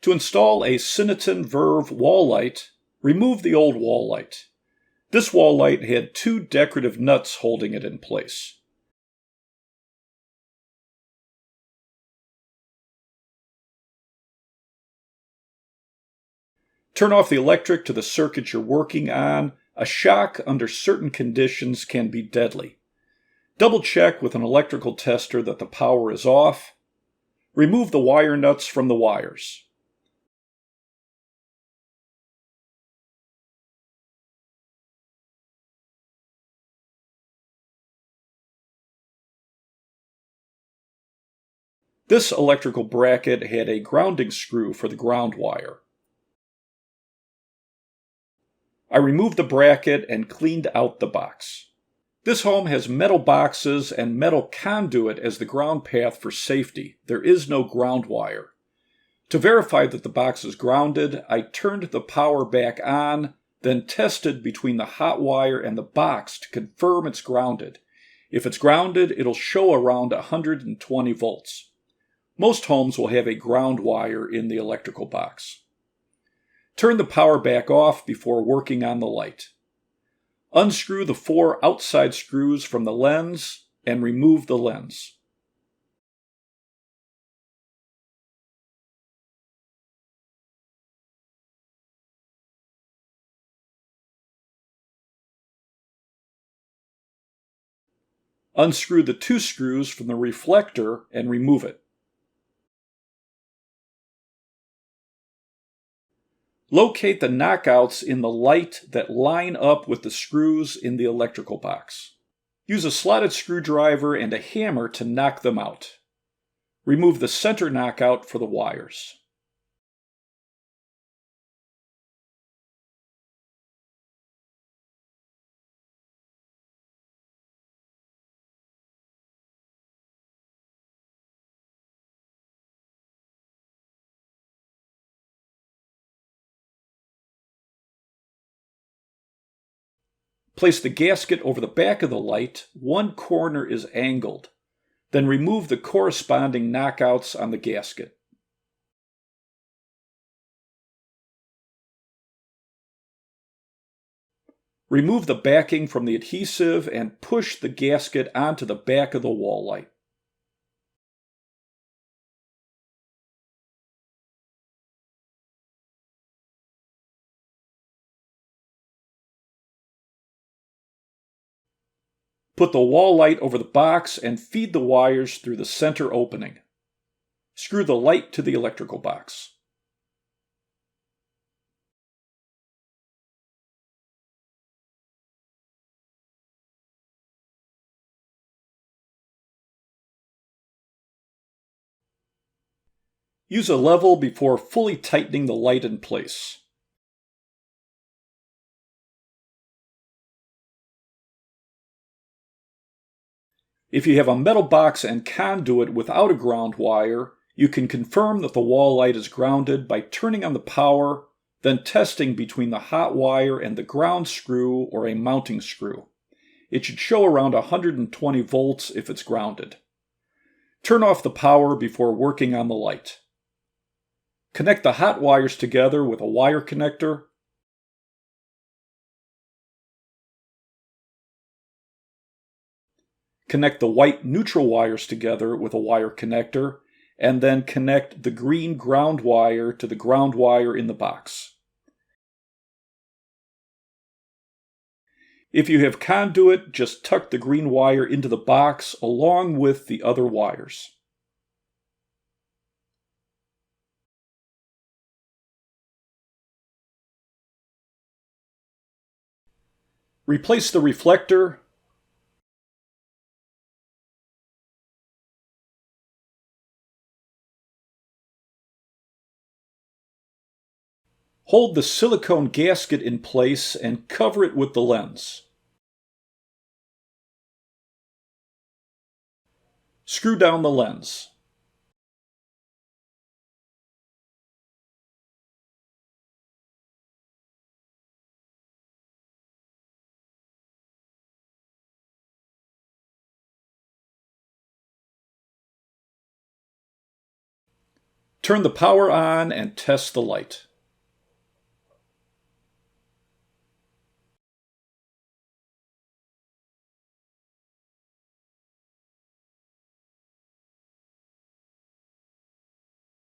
To install a Cinoton Verve wall light, remove the old wall light. This wall light had two decorative nuts holding it in place. Turn off the electric to the circuit you're working on. A shock under certain conditions can be deadly. Double check with an electrical tester that the power is off. Remove the wire nuts from the wires. This electrical bracket had a grounding screw for the ground wire. I removed the bracket and cleaned out the box. This home has metal boxes and metal conduit as the ground path for safety. There is no ground wire. To verify that the box is grounded, I turned the power back on, then tested between the hot wire and the box to confirm it's grounded. If it's grounded, it'll show around 120 volts. Most homes will have a ground wire in the electrical box. Turn the power back off before working on the light. Unscrew the 4 outside screws from the lens and remove the lens. Unscrew the 2 screws from the reflector and remove it. Locate the knockouts in the light that line up with the screws in the electrical box. Use a slotted screwdriver and a hammer to knock them out. Remove the center knockout for the wires. Place the gasket over the back of the light. One corner is angled. Then remove the corresponding knockouts on the gasket. Remove the backing from the adhesive and push the gasket onto the back of the wall light. Put the wall light over the box and feed the wires through the center opening. Screw the light to the electrical box. Use a level before fully tightening the light in place. If you have a metal box and conduit without a ground wire, you can confirm that the wall light is grounded by turning on the power, then testing between the hot wire and the ground screw or a mounting screw. It should show around 120 volts if it's grounded. Turn off the power before working on the light. Connect the hot wires together with a wire connector. Connect the white neutral wires together with a wire connector, and then connect the green ground wire to the ground wire in the box. If you have conduit, just tuck the green wire into the box along with the other wires. Replace the reflector. Hold the silicone gasket in place and cover it with the lens. Screw down the lens. Turn the power on and test the light.